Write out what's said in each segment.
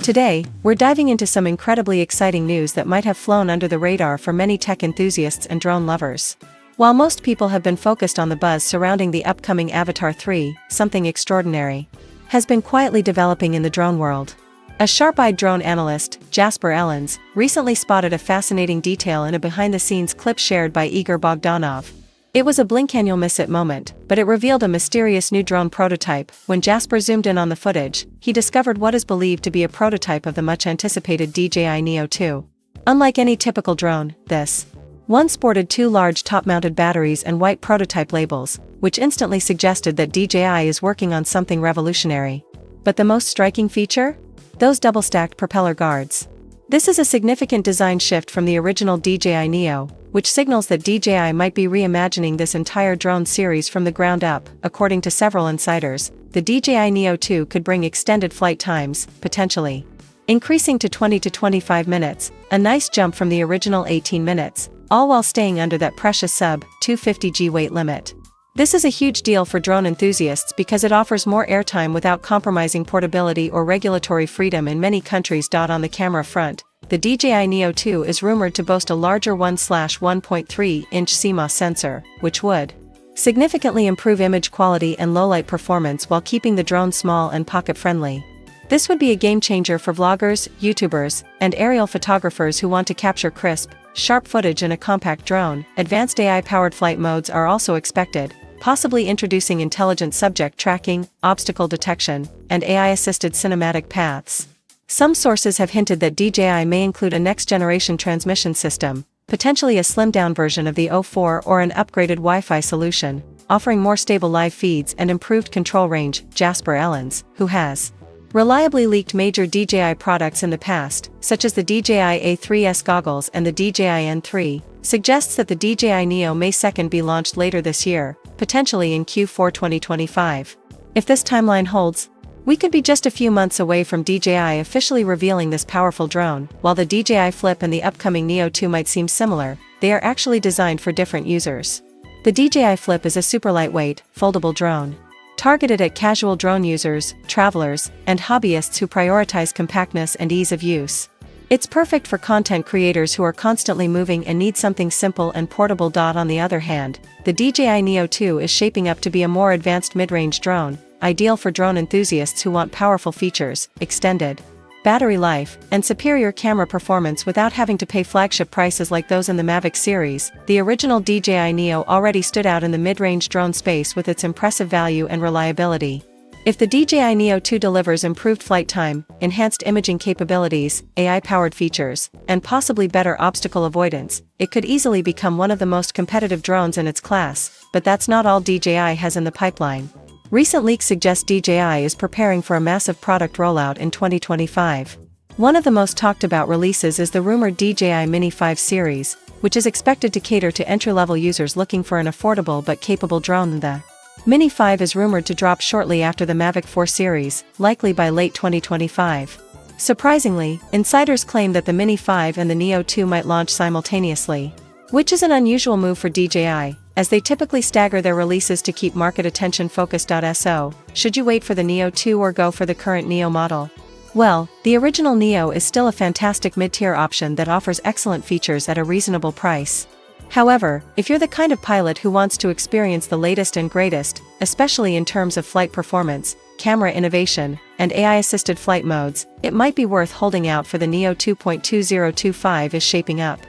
Today, we're diving into some incredibly exciting news that might have flown under the radar for many tech enthusiasts and drone lovers. While most people have been focused on the buzz surrounding the upcoming Avatar 3, something extraordinary has been quietly developing in the drone world. A sharp-eyed drone analyst, Jasper Ellens, recently spotted a fascinating detail in a behind-the-scenes clip shared by Igor Bogdanov. It was a blink-and-you'll-miss-it moment, but it revealed a mysterious new drone prototype. When Jasper zoomed in on the footage, he discovered what is believed to be a prototype of the much-anticipated DJI Neo 2. Unlike any typical drone, this one sported two large top-mounted batteries and white prototype labels, which instantly suggested that DJI is working on something revolutionary. But the most striking feature? Those double-stacked propeller guards. This is a significant design shift from the original DJI Neo, which signals that DJI might be reimagining this entire drone series from the ground up. According to several insiders, the DJI Neo 2 could bring extended flight times, potentially increasing to 20 to 25 minutes, a nice jump from the original 18 minutes, all while staying under that precious sub-250g weight limit. This is a huge deal for drone enthusiasts because it offers more airtime without compromising portability or regulatory freedom in many countries. On the camera front, the DJI Neo 2 is rumored to boast a larger 1/1.3-inch CMOS sensor, which would significantly improve image quality and low-light performance while keeping the drone small and pocket-friendly. This would be a game-changer for vloggers, YouTubers, and aerial photographers who want to capture crisp, sharp footage in a compact drone. Advanced AI-powered flight modes are also expected, possibly introducing intelligent subject tracking, obstacle detection, and AI-assisted cinematic paths. Some sources have hinted that DJI may include a next-generation transmission system, potentially a slimmed-down version of the O4 or an upgraded Wi-Fi solution, offering more stable live feeds and improved control range. Jasper Ellens, who has reliably leaked major DJI products in the past, such as the DJI A3S goggles and the DJI N3, suggests that the DJI Neo may be launched later this year, potentially in Q4 2025. If this timeline holds, we could be just a few months away from DJI officially revealing this powerful drone. While the DJI Flip and the upcoming Neo 2 might seem similar, they are actually designed for different users. The DJI Flip is a super lightweight, foldable drone targeted at casual drone users, travelers, and hobbyists who prioritize compactness and ease of use. It's perfect for content creators who are constantly moving and need something simple and portable. On the other hand, the DJI Neo 2 is shaping up to be a more advanced mid-range drone, ideal for drone enthusiasts who want powerful features, extended battery life, and superior camera performance without having to pay flagship prices like those in the Mavic series. The original DJI Neo already stood out in the mid-range drone space with its impressive value and reliability. If the DJI Neo 2 delivers improved flight time, enhanced imaging capabilities, AI-powered features, and possibly better obstacle avoidance, it could easily become one of the most competitive drones in its class. But that's not all DJI has in the pipeline. Recent leaks suggest DJI is preparing for a massive product rollout in 2025. One of the most talked about releases is the rumored DJI Mini 5 series, which is expected to cater to entry-level users looking for an affordable but capable drone. The Mini 5 is rumored to drop shortly after the Mavic 4 series, likely by late 2025. Surprisingly, insiders claim that the Mini 5 and the Neo 2 might launch simultaneously, which is an unusual move for DJI, as they typically stagger their releases to keep market attention focused. So, should you wait for the Neo 2 or go for the current Neo model? Well, the original Neo is still a fantastic mid-tier option that offers excellent features at a reasonable price. However, if you're the kind of pilot who wants to experience the latest and greatest, especially in terms of flight performance, camera innovation, and AI-assisted flight modes, it might be worth holding out for the Neo 2.2025 is shaping up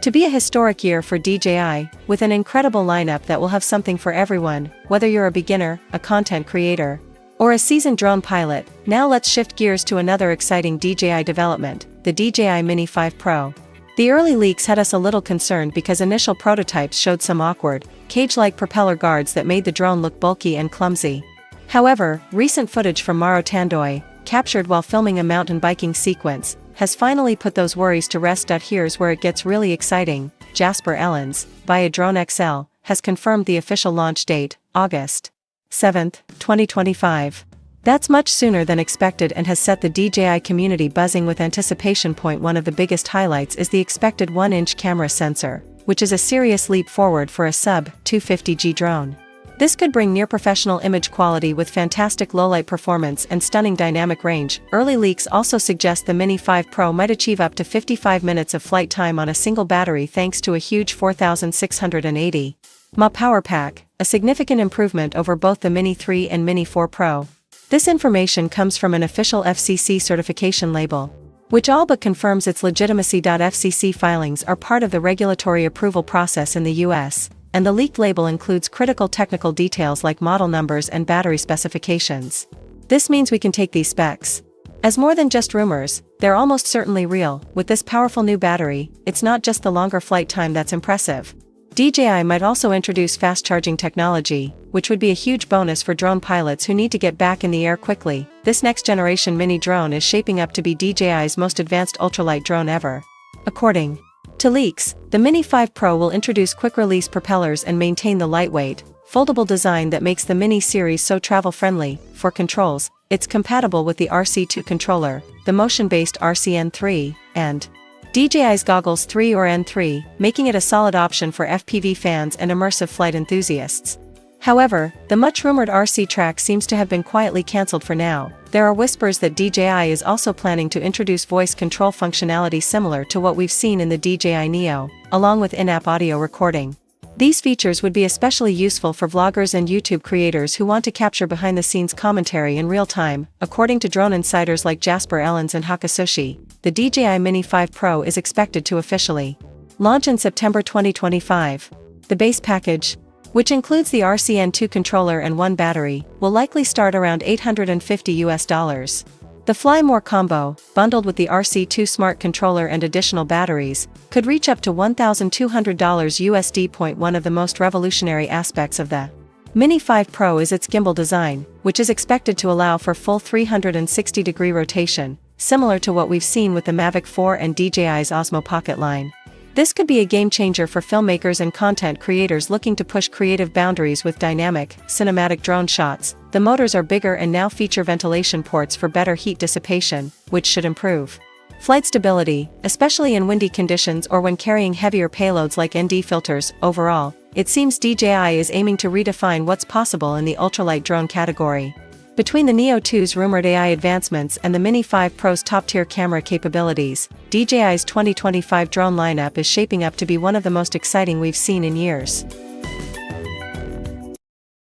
to be a historic year for DJI, with an incredible lineup that will have something for everyone, whether you're a beginner, a content creator, or a seasoned drone pilot. Now let's shift gears to another exciting DJI development, the DJI Mini 5 Pro. The early leaks had us a little concerned because initial prototypes showed some awkward, cage-like propeller guards that made the drone look bulky and clumsy. However, recent footage from Maro Tandoy, captured while filming a mountain biking sequence, has finally put those worries to rest. Here's where it gets really exciting. Jasper Ellens, via Drone XL, has confirmed the official launch date, August 7, 2025. That's much sooner than expected and has set the DJI community buzzing with anticipation. One of the biggest highlights is the expected 1-inch camera sensor, which is a serious leap forward for a sub-250G drone. This could bring near-professional image quality with fantastic low-light performance and stunning dynamic range. Early leaks also suggest the Mini 5 Pro might achieve up to 55 minutes of flight time on a single battery thanks to a huge 4680 mAh power pack, a significant improvement over both the Mini 3 and Mini 4 Pro. This information comes from an official FCC certification label, which all but confirms its legitimacy. FCC filings are part of the regulatory approval process in the US, and the leaked label includes critical technical details like model numbers and battery specifications. This means we can take these specs as more than just rumors. They're almost certainly real. With this powerful new battery, it's not just the longer flight time that's impressive. DJI might also introduce fast-charging technology, which would be a huge bonus for drone pilots who need to get back in the air quickly. This next-generation mini drone is shaping up to be DJI's most advanced ultralight drone ever. According to leaks, the Mini 5 Pro will introduce quick-release propellers and maintain the lightweight, foldable design that makes the Mini series so travel-friendly. For controls, it's compatible with the RC2 controller, the motion-based RC-N3, and DJI's Goggles 3 or N3, making it a solid option for FPV fans and immersive flight enthusiasts. However, the much-rumored RC track seems to have been quietly cancelled for now. There are whispers that DJI is also planning to introduce voice control functionality similar to what we've seen in the DJI Neo, along with in-app audio recording. These features would be especially useful for vloggers and YouTube creators who want to capture behind-the-scenes commentary in real time. According to drone insiders like Jasper Ellens and Hakasushi, the DJI Mini 5 Pro is expected to officially launch in September 2025. The base package, which includes the RC-N2 controller and one battery, will likely start around $850. The Fly More combo, bundled with the RC2 smart controller and additional batteries, could reach up to $1,200. One of the most revolutionary aspects of the Mini 5 Pro is its gimbal design, which is expected to allow for full 360-degree rotation, similar to what we've seen with the Mavic 4 and DJI's Osmo Pocket line. This could be a game-changer for filmmakers and content creators looking to push creative boundaries with dynamic, cinematic drone shots. The motors are bigger and now feature ventilation ports for better heat dissipation, which should improve flight stability, especially in windy conditions or when carrying heavier payloads like ND filters. Overall, it seems DJI is aiming to redefine what's possible in the ultralight drone category. Between the Neo 2's rumored AI advancements and the Mini 5 Pro's top-tier camera capabilities, DJI's 2025 drone lineup is shaping up to be one of the most exciting we've seen in years.